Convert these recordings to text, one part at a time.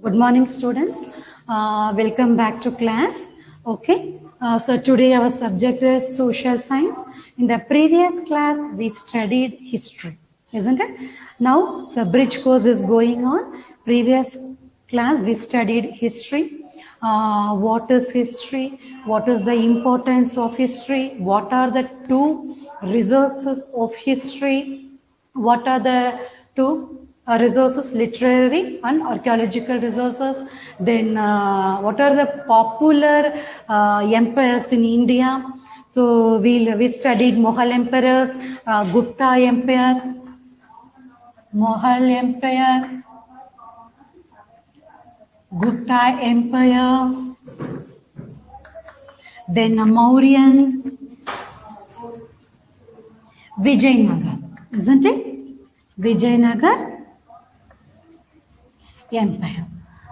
Good morning, students. Welcome back to class. Okay. So today our subject is social science. In the previous class, we studied history, isn't it? Now, the bridge course is going on. Previous class, we studied history. What is history? What is the importance of history? What are the two resources of history? What are the two resources, literary and archaeological resources? Then what are the popular empires in India? So we studied Mughal emperors, Gupta Empire, Mughal Empire, Gupta Empire, then Mauryan, Vijayanagar, isn't it? Vijayanagar Empire.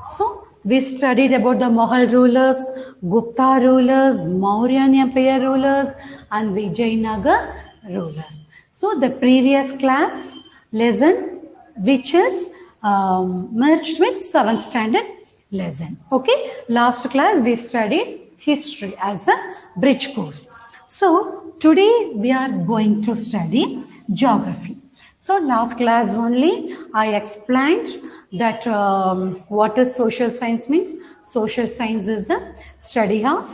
So we studied about the Mughal rulers, Gupta rulers, Mauryan Empire rulers, and Vijayanagar rulers. So the previous class lesson, which is merged with 7th standard lesson. Okay, last class we studied history as a bridge course. So today we are going to study geography. So last class only I explained that what is social science means. Social science is the study of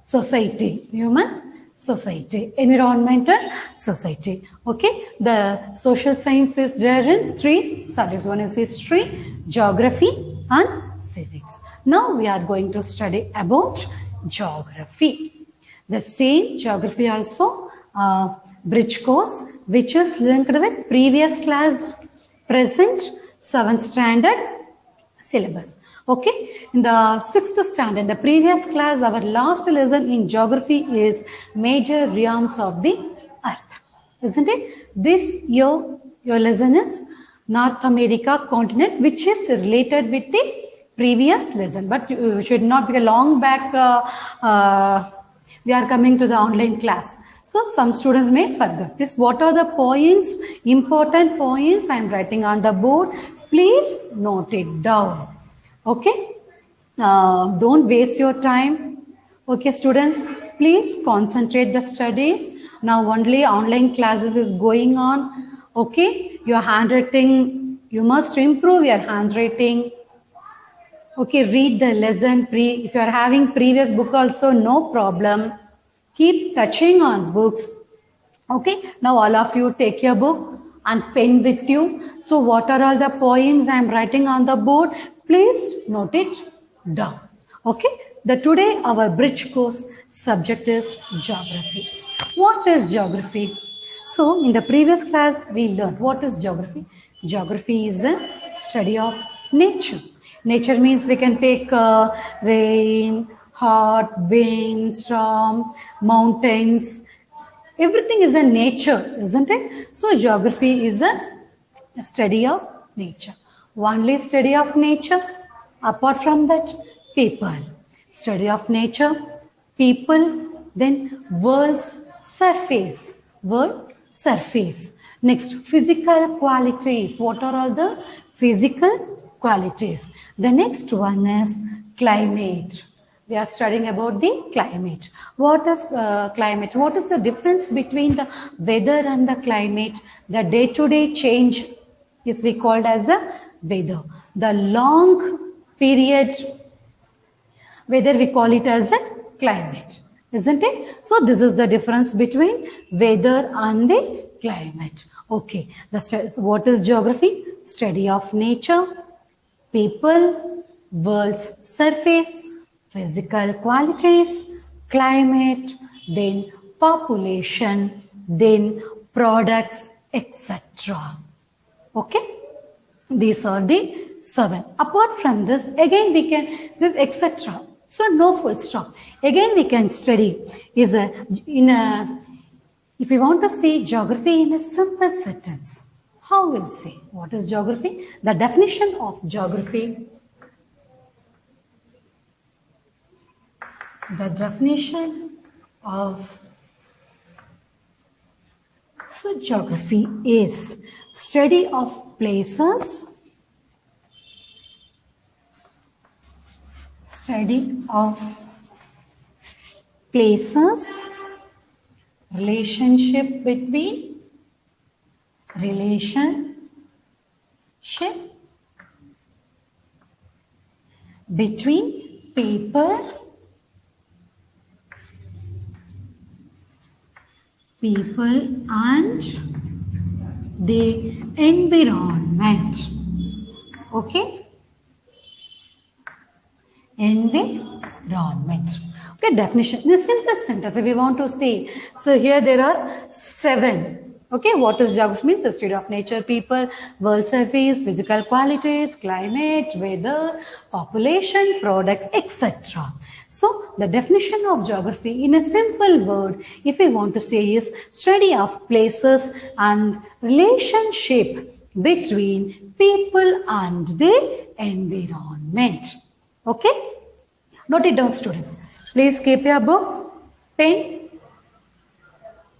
society, human society, environmental society. Okay, the social science is there in 3 subjects. One is history, geography and civics. Now we are going to study about geography. The same geography also bridge course, which is linked with previous class, present 7th standard syllabus. Okay, in the 6th standard, the previous class, our last lesson in geography is major realms of the earth, isn't it? This year, your lesson is North America continent, which is related with the previous lesson, but you should not be a long back. We are coming to the online class. So some students may forget this. What are the points, important points I am writing on the board? Please note it down. Okay. Don't waste your time. Okay, students, please concentrate the studies. Now only online classes is going on. Okay, your handwriting, you must improve your handwriting. Okay, read the lesson. If you are having previous book also, no problem. Keep touching on books. Okay, now all of you take your book and pen with you. So what are all the points I am writing on the board? Please note it down. Okay, today our bridge course subject is geography. What is geography? So in the previous class we learned what is geography. Geography is a study of nature. Nature means we can take rain, hot, wind, storm, mountains. Everything is a nature, isn't it? So geography is a study of nature. Only study of nature. Apart from that, people. Study of nature, people, then world's surface. World surface. Next, physical qualities. What are all the physical qualities? The next one is climate. We are studying about the climate. What is climate? What is the difference between the weather and the climate? The day-to-day change is we called as a weather. The long period weather we call it as a climate, isn't it? So this is the difference between weather and the climate. Okay, what is geography? Study of nature, people, world's surface, physical qualities, climate, then population, then products, etc. Okay, these are the 7. Apart from this, again we can, this etc. So no full stop. Again we can study is if we want to see geography in a simple sentence, how we'll say what is geography? The definition of geography. The definition of geography is study of places, Study of places, relationship between, people and the environment. Okay? Environment. Okay, definition. In a simple sentence, if we want to say, so here there are 7. Okay, what is geography means? The study of nature, people, world surface, physical qualities, climate, weather, population, products, etc. So the definition of geography in a simple word, if we want to say, is study of places and relationship between people and the environment. Okay? Note it down, students. Please keep your book, pen,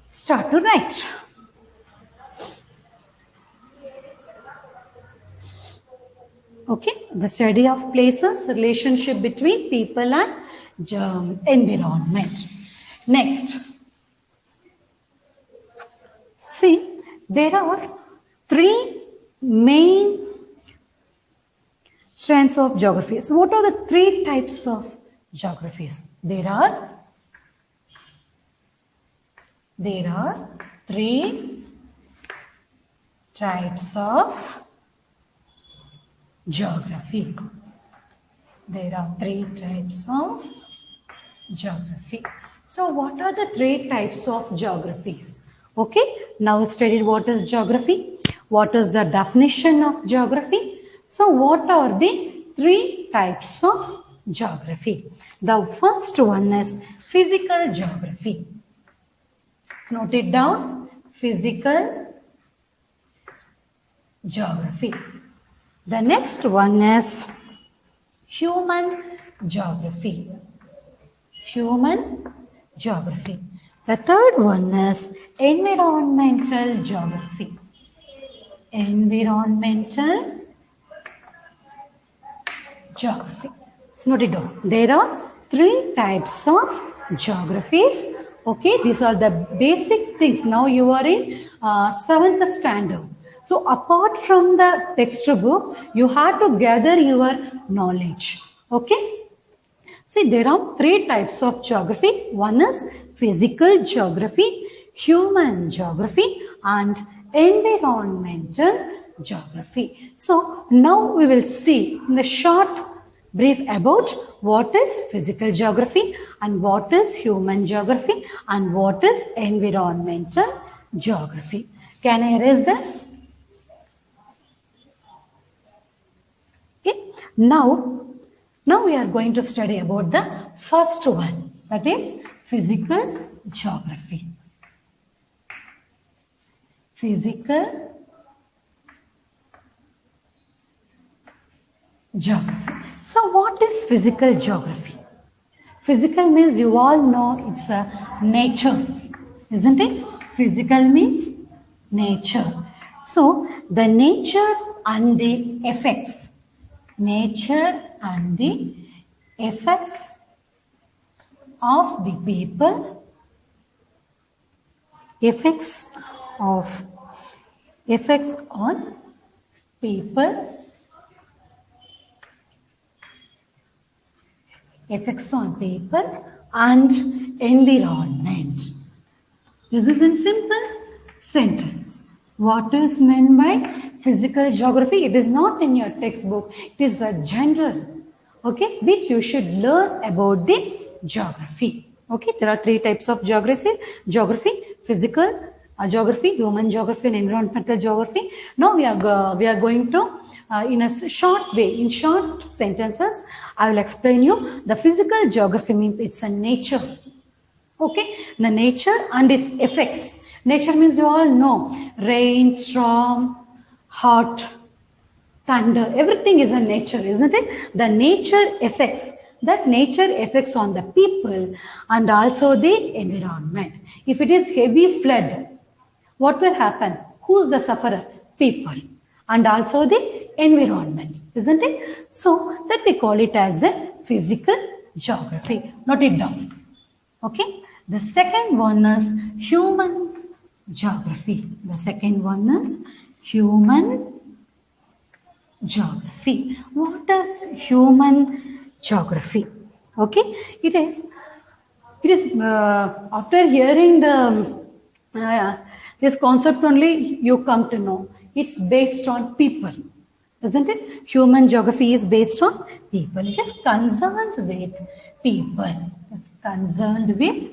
start to write. Okay, the study of places, relationship between people and environment. Next, see, there are 3 main strands of geography. So what are the 3 types of geographies? There are 3 types of geography. There are 3 types of geography. So what are the 3 types of geographies? Okay, now we studied what is geography, what is the definition of geography. So what are the 3 types of geography? The first one is physical geography. Note it down, physical geography. The next one is human geography. Human geography. The third one is environmental geography. Environmental geography. So note it down. There are 3 types of geographies. Okay, these are the basic things. Now you are in 7th standard. So apart from the textbook, you have to gather your knowledge. Okay. See, there are 3 types of geography. One is physical geography, human geography, and environmental geography. So now we will see in the short brief about what is physical geography and what is human geography and what is environmental geography. Can I erase this? Okay. Now we are going to study about the first one, that is physical geography. Physical geography. So what is physical geography? Physical means you all know it's a nature, isn't it? Physical means nature. So the nature and the effects. Nature and the effects of the people, effects on people, effects on people and environment. This is in simple sentence. What is meant by physical geography? It is not in your textbook. It is a general, okay, which you should learn about the geography. Okay, there are 3 types of geography: physical geography, human geography, and environmental geography. Now we are going to in a short way, in short sentences, I will explain you. The physical geography means it's a nature. Okay, the nature and its effects. Nature means you all know rain, storm, hot, thunder, everything is a nature, isn't it? The nature effects, that nature effects on the people and also the environment. If it is heavy flood, what will happen? Who's the sufferer? People and also the environment, isn't it? So that we call it as a physical geography. Note it down. Okay. The second one is human geography. The second one is human geography. What is human geography? Okay. It is after hearing the this concept only you come to know it's based on people, isn't it? Human geography is based on people. It is concerned with people. It's concerned with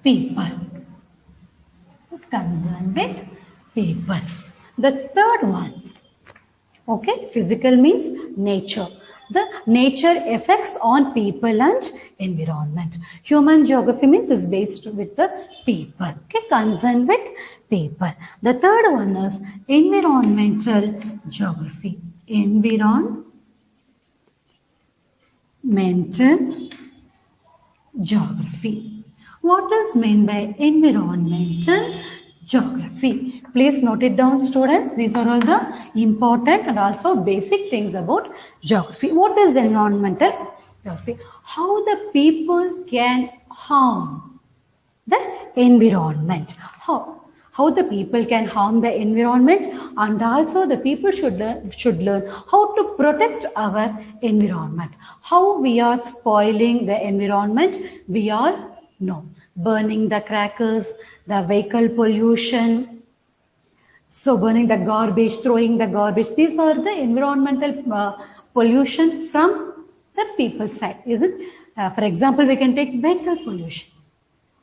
people. It's concerned with people. The third one, okay, physical means nature. The nature effects on people and environment. Human geography means is based with the people, okay, concerned with people. The third one is environmental geography. Environmental geography. What is meant by environmental geography? Please note it down, students. These are all the important and also basic things about geography. What is environmental geography? How the people can harm the environment. How the people can harm the environment, and also the people should learn how to protect our environment. How we are spoiling the environment, we all know. Burning the crackers, the vehicle pollution, so burning the garbage, throwing the garbage. These are the environmental pollution from the people's side, is it? For example, we can take vehicle pollution,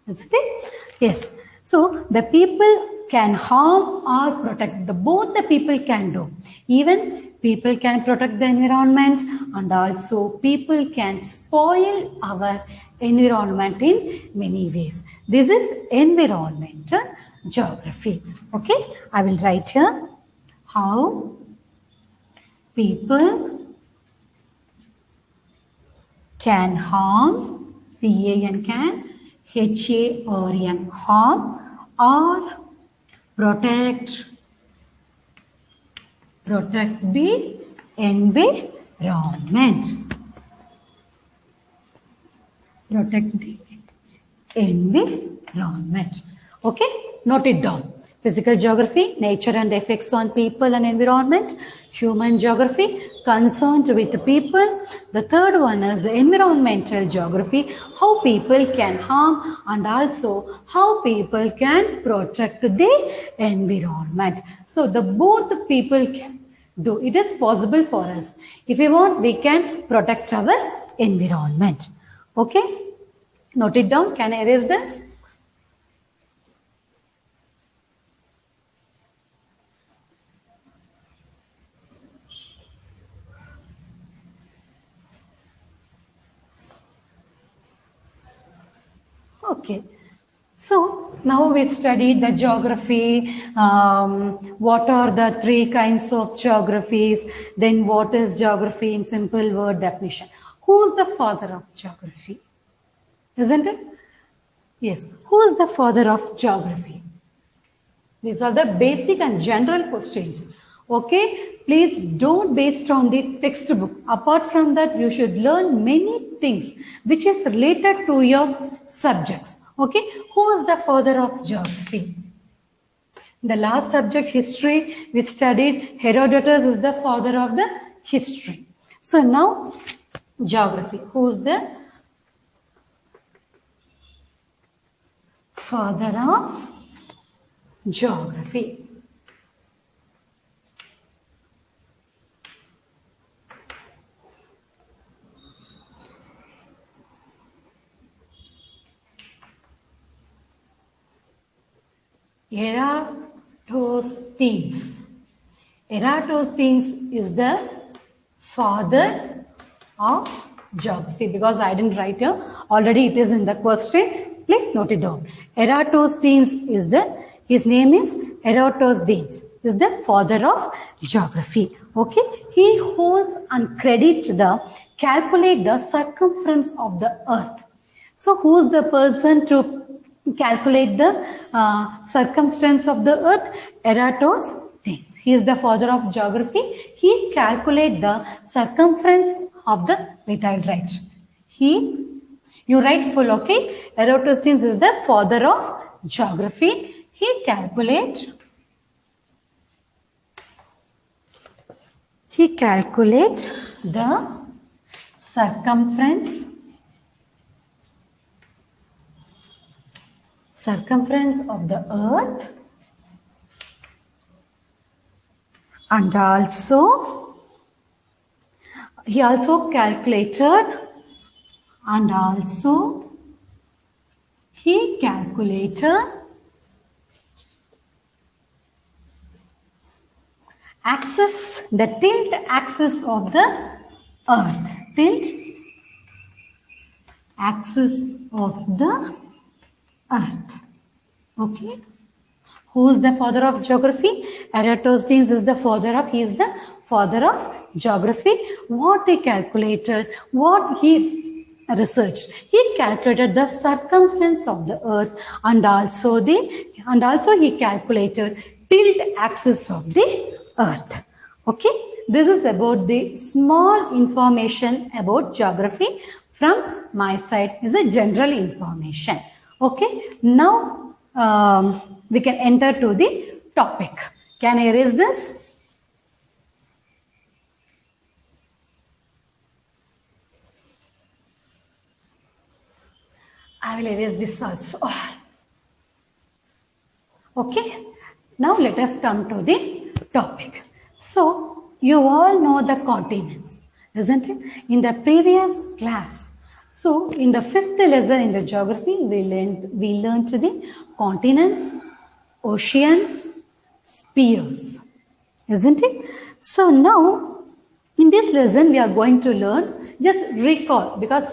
isn't it? Yes. So the people can harm or protect. Both the people can do. Even people can protect the environment, and also people can spoil our environment in many ways. This is environmental geography. Okay, I will write here how people can harm, C-A-N can, H-A-R-M, harm or protect the environment. Protect the environment. Okay, note it down. Physical geography, nature and effects on people and environment. Human geography, concerned with the people. The third one is environmental geography, how people can harm and also how people can protect the environment. So both people can do. It is possible for us. If we want, we can protect our environment. Okay, note it down. Can I erase this? Okay, so now we studied the geography, what are the three kinds of geographies, then what is geography in simple word definition. Who is the father of geography? Isn't it? Yes, who is the father of geography? These are the basic and general questions. Okay, please don't based on the textbook. Apart from that, you should learn many things which is related to your subjects. Okay, who is the father of geography? The last subject, history, we studied Herodotus is the father of the history. So now geography, who is the father of geography? Eratosthenes. Eratosthenes is the father of geography, because I didn't write here. Already it is in the question. Please note it down. Eratosthenes is his name is Eratosthenes, is the father of geography. Okay, he holds and credit calculate the circumference of the earth. So who is the person to calculate the circumference of the earth? Eratosthenes. things. He is the father of geography. He calculated the circumference of the little right. You write full, okay? Eratosthenes is the father of geography. He calculates the circumference of the earth, and he also calculated the tilt axis of the earth. Tilt axis of the earth. Okay. Who is the father of geography? Eratosthenes is the father of, he is the father of geography. What he calculated, what he researched, he calculated the circumference of the earth, and also he calculated tilt axis of the earth. Okay, this is about the small information about geography from my side. Is a general information. Okay, now we can enter to the topic. Can I erase this? I will erase this also. Okay, now let us come to the topic. So, you all know the continents, isn't it? In the previous class, so in the 5th lesson in the geography, we learned the continents, oceans, spheres, isn't it? So now, in this lesson, we are going to learn, just recall, because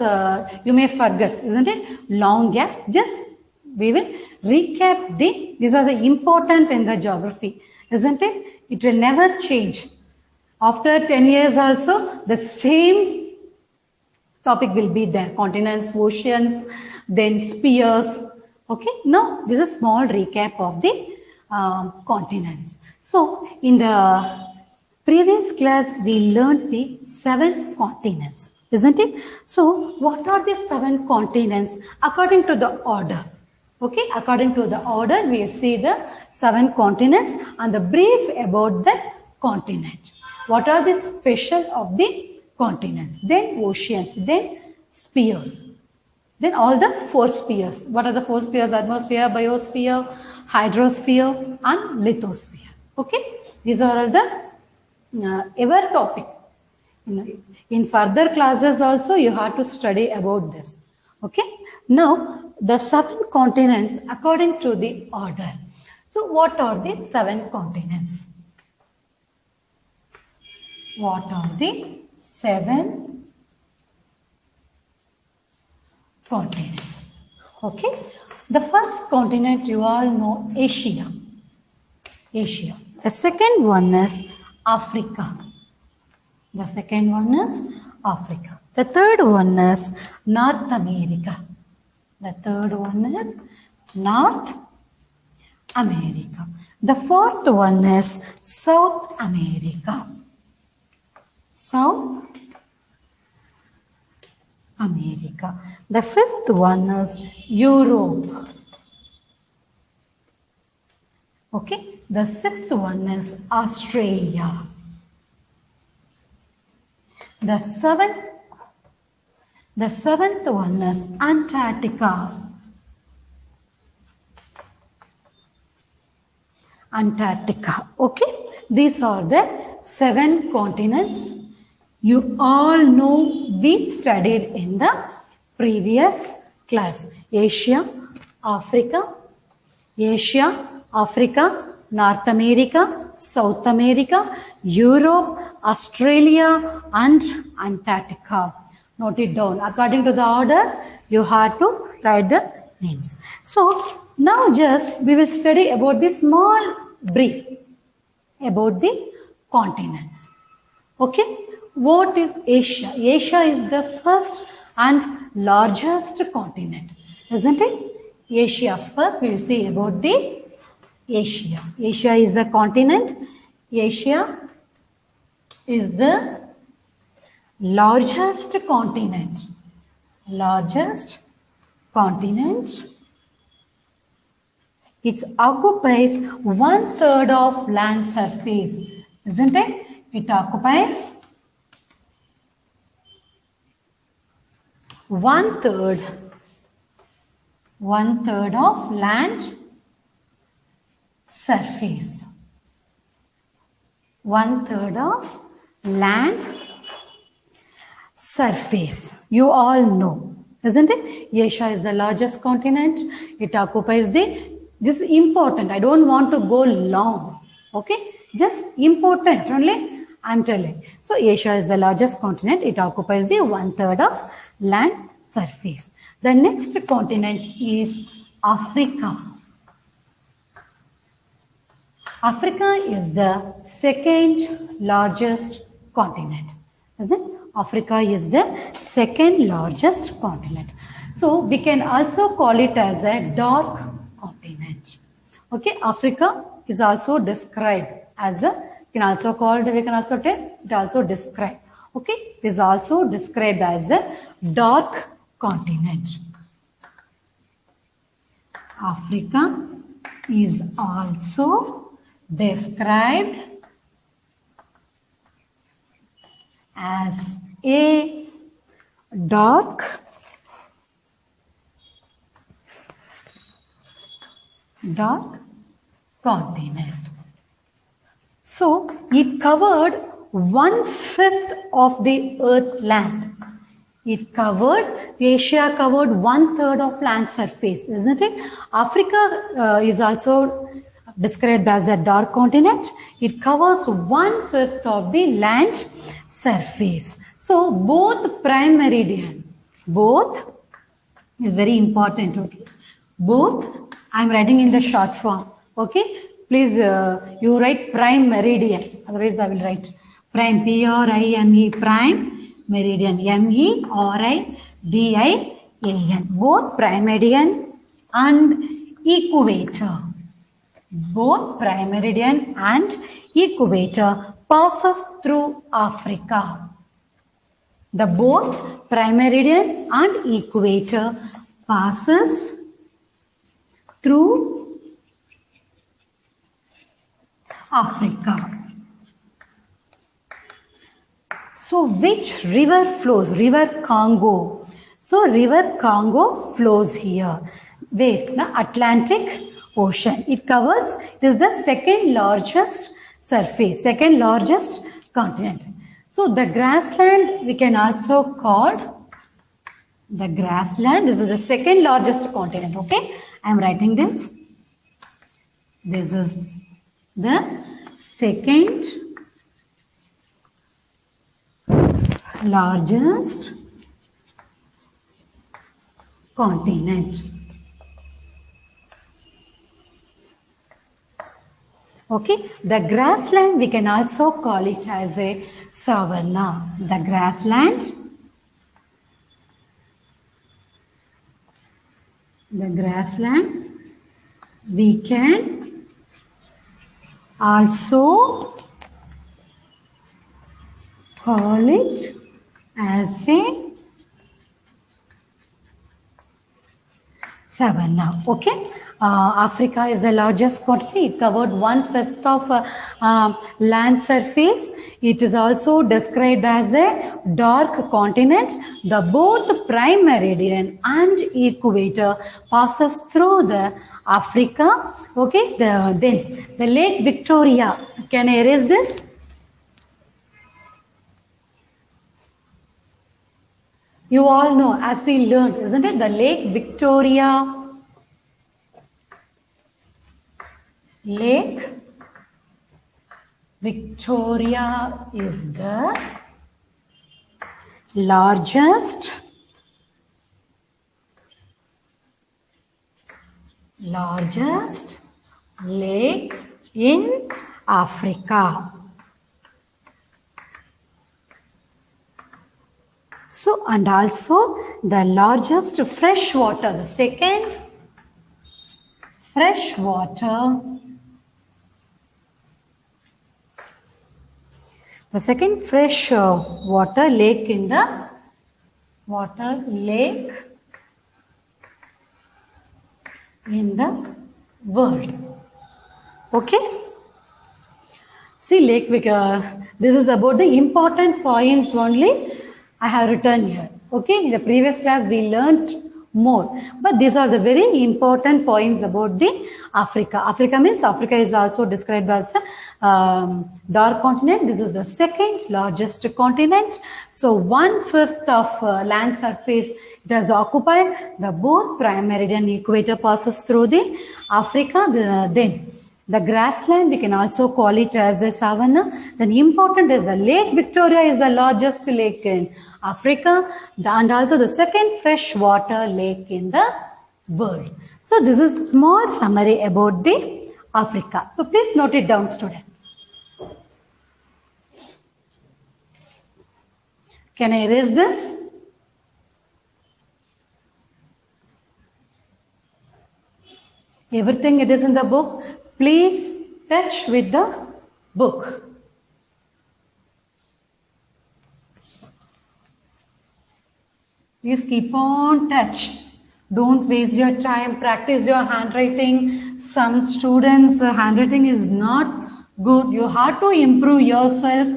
you may forget, isn't it? Long gap, just we will recap these are the important in the geography, isn't it? It will never change. After 10 years also, the same topic will be there. Continents, oceans, then spheres. Okay, now this is a small recap of the continents. So, in the previous class, we learned the 7 continents, isn't it? So, what are the 7 continents according to the order? Okay, according to the order, we see the 7 continents and the brief about the continent. What are the special of the continents? Then oceans, then spheres. Then all the 4 spheres. What are the 4 spheres? Atmosphere, biosphere, hydrosphere and lithosphere. Okay, these are all the ever topic. In further classes also you have to study about this. Okay, now the 7 continents according to the order. So what are the 7 continents? What are the 7 continents? Okay, the first continent you all know, Asia. Asia. The second one is Africa. The second one is Africa. The third one is North America. The third one is North America. The fourth one is South America. South America. The fifth one is Europe. Okay. The sixth one is Australia. The seventh one is Antarctica. Antarctica. Okay. These are the 7 continents. You all know we studied in the previous class. Asia, Africa, North America, South America, Europe, Australia and Antarctica. Note it down. According to the order, you have to write the names. So, now just we will study about this small brief about these continents. Okay. What is Asia? Asia is the first and largest continent, isn't it? Asia. First we will see about the Asia. Asia is a continent. Asia is the largest continent. Largest continent. It occupies 1/3 of land surface, isn't it? It occupies 1/3 of land surface. 1/3 of land surface. You all know, isn't it? Asia is the largest continent. It occupies this is important. I don't want to go long. Okay? Just important only I'm telling. So Asia is the largest continent. It occupies the 1/3 of land surface. The next continent is Africa. Africa is the second largest continent. Isn't it? Africa is the second largest continent. So we can also call it as a dark continent. Okay, Africa is also described as a, we can also tell it also described. Okay, it is also described as a dark continent. Africa is also described as a dark continent. So it covered 1/5 of the earth land. It covered, Asia covered 1/3 of land surface, isn't it? Africa is also described as a dark continent. It covers 1/5 of the land surface. So both prime meridian, both is very important. Okay, both I'm writing in the short form. Okay, please you write prime meridian. Otherwise I will write prime, Prime, prime meridian, Meridian. Both prime meridian and equator. Both prime meridian and equator passes through Africa. The both prime meridian and equator passes through Africa. So which river flows? River Congo. So river Congo flows here. Where? The Atlantic Ocean. It covers, it is the second largest surface, second largest continent. So the grassland we can also call the grassland. This is the second largest continent. Okay, I am writing this. This is the second largest continent. Okay, the grassland we can also call it as a savanna. The grassland, we can also call it as a savanna. Okay, Africa is the largest continent. It covered 1/5 of land surface. It is also described as a dark continent. The both prime meridian and equator passes through the Africa. Okay, then the Lake Victoria. Can I erase this? You all know, as we learned, isn't it? The Lake Victoria. Lake Victoria is the largest lake in Africa. So, and also the largest freshwater, the second freshwater The second fresh water lake in the world. Okay. See, Lake Victoria. This is about the important points only I have written here. Okay. In the previous class we learnt more, but these are the very important points about the Africa. Africa means Africa is also described as a dark continent. This is the second largest continent. So 1/5 of land surface it has occupied. The both prime meridian equator passes through the Africa. Then the grassland, we can also call it as a savanna. Then important is the Lake Victoria is the largest lake in Africa and also the second freshwater lake in the world. So this is small summary about the Africa. So please note it down, student. Can I erase this? Everything it is in the book. Please touch with the book. Please keep on touch. Don't waste your time. Practice your handwriting. Some students' handwriting is not good. You have to improve yourself.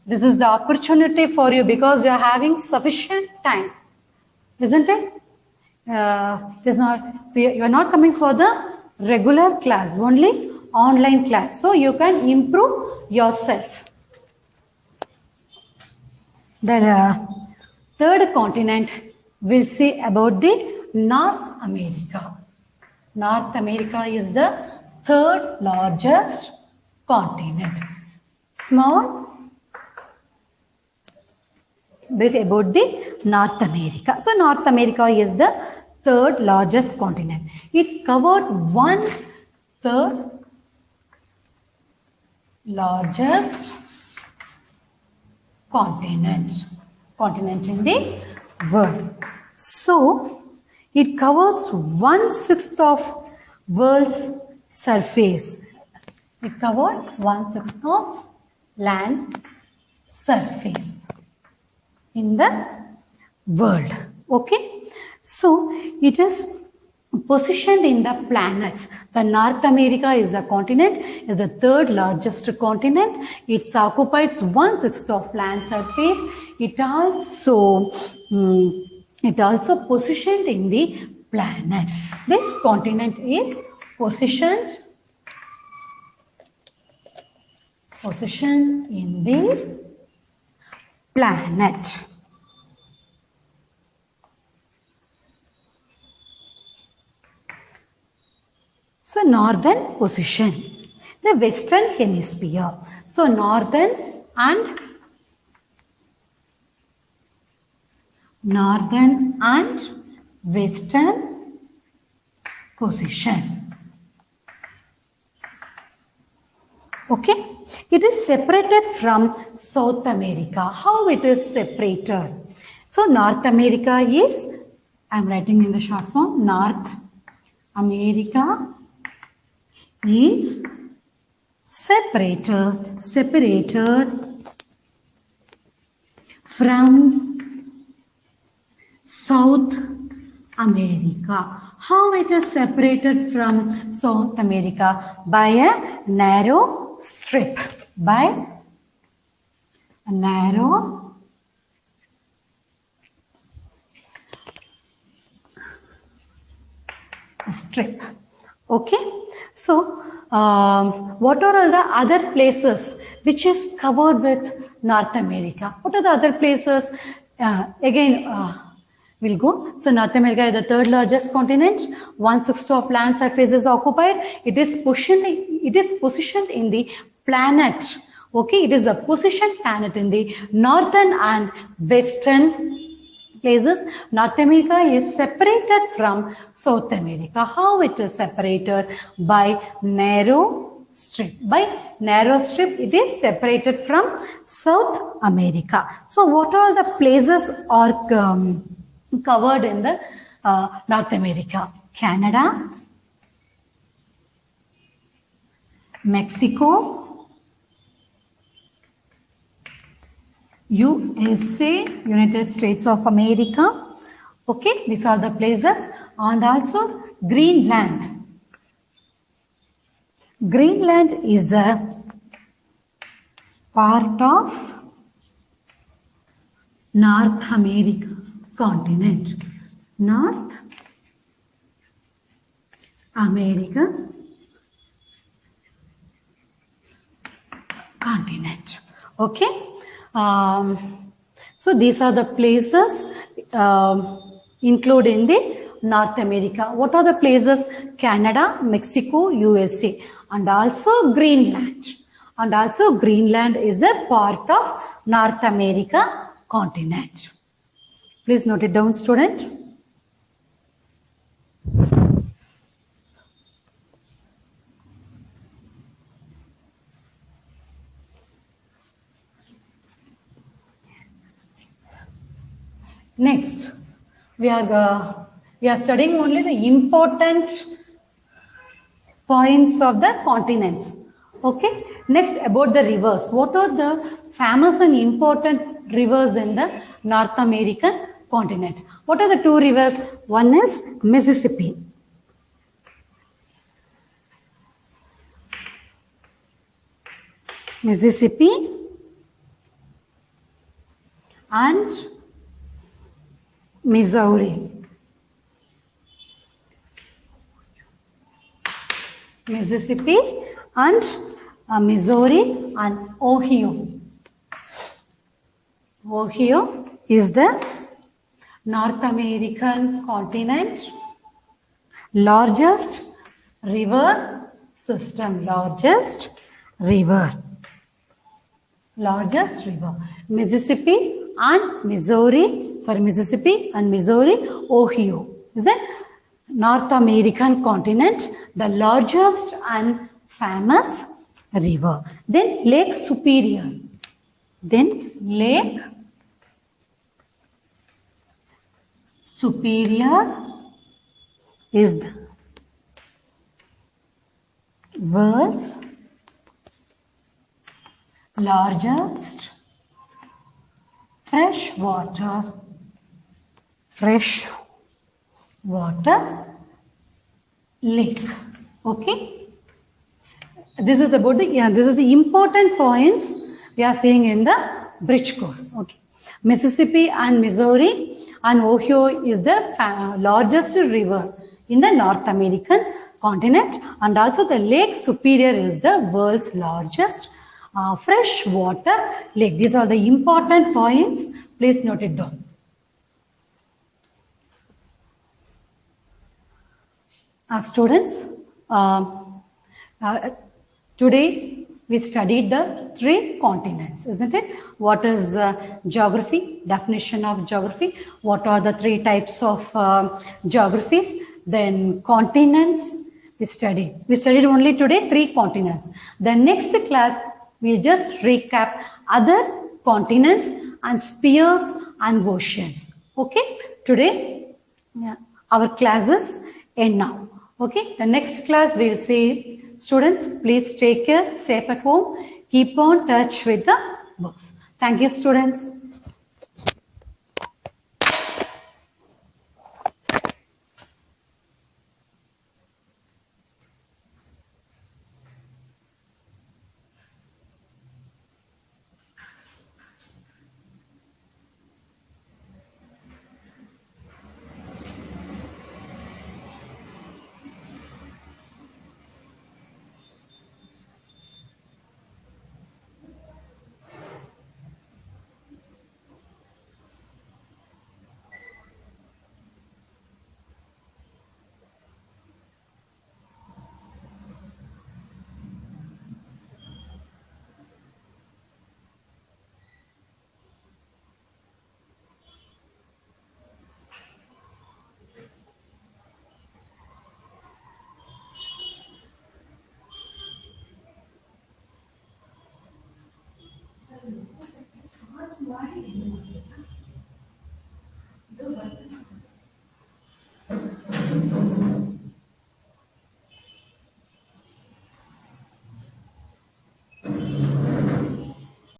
This is the opportunity for you because you are having sufficient time. Isn't it? It is not. So you are not coming for the regular class, only online class. So you can improve yourself. The third continent we'll see about the North America. North America is the third largest continent. Small brief about the North America. So North America is the third largest continent. It covered 1/3 largest continent in the world. So it covers 1/6 of world's surface. It covered 1/6 of land surface in the world. Okay. So it is positioned in the planets. The North America is a continent, is the third largest continent. It occupies 1/6 of land surface. It also positioned in the planet. This continent is positioned in the planet. So northern position, the western hemisphere. So northern and western position. Okay. It is separated from South America. How it is separated? So North America is, I am writing in the short form, North America is separated from South America. How it is separated from South America? By a narrow strip. By a narrow strip. Okay. So, what are all the other places which is covered with North America? What are the other places? We'll go. So, North America is the third largest continent. 1/6 of land surface is occupied. It is positioned in the planet. Okay, it is a positioned planet in the northern and western places. North America is separated from South America. How it is separated? By narrow strip. By narrow strip, it is separated from South America. So, what are the places are covered in the North America? Canada, Mexico, USA, United States of America. Okay, these are the places. And also Greenland. Greenland is a part of North America continent. North America continent. Okay. So these are the places included in the North America. What are the places? Canada, Mexico, USA, and also Greenland. And also Greenland is a part of North America continent. Please note it down, student. Next, we are studying only the important points of the continents. Okay. Next, about the rivers. What are the famous and important rivers in the North American continent? What are the two rivers? One is Mississippi. Mississippi and Missouri. Mississippi and Missouri and Ohio. Ohio is the North American continent largest river system. Largest river. Mississippi and Missouri. Sorry, Mississippi and Missouri. Ohio is a North American continent, the largest and famous river. Then Lake Superior. Then Lake Superior is the world's largest freshwater lake. Okay. This is about the important points we are seeing in the bridge course. Okay. Mississippi and Missouri and Ohio is the largest river in the North American continent, and also the Lake Superior is the world's largest freshwater lake. These are the important points. Please note it down. Students, today we studied the 3 continents, isn't it? What is geography? Definition of geography. What are the 3 types of geographies? Then continents we studied. We studied only today 3 continents. The next class we'll just recap other continents and spheres and oceans. Okay. Today our classes end now. Okay. The next class we'll see. Students, please take care, safe at home, keep on touch with the books. Thank you, students.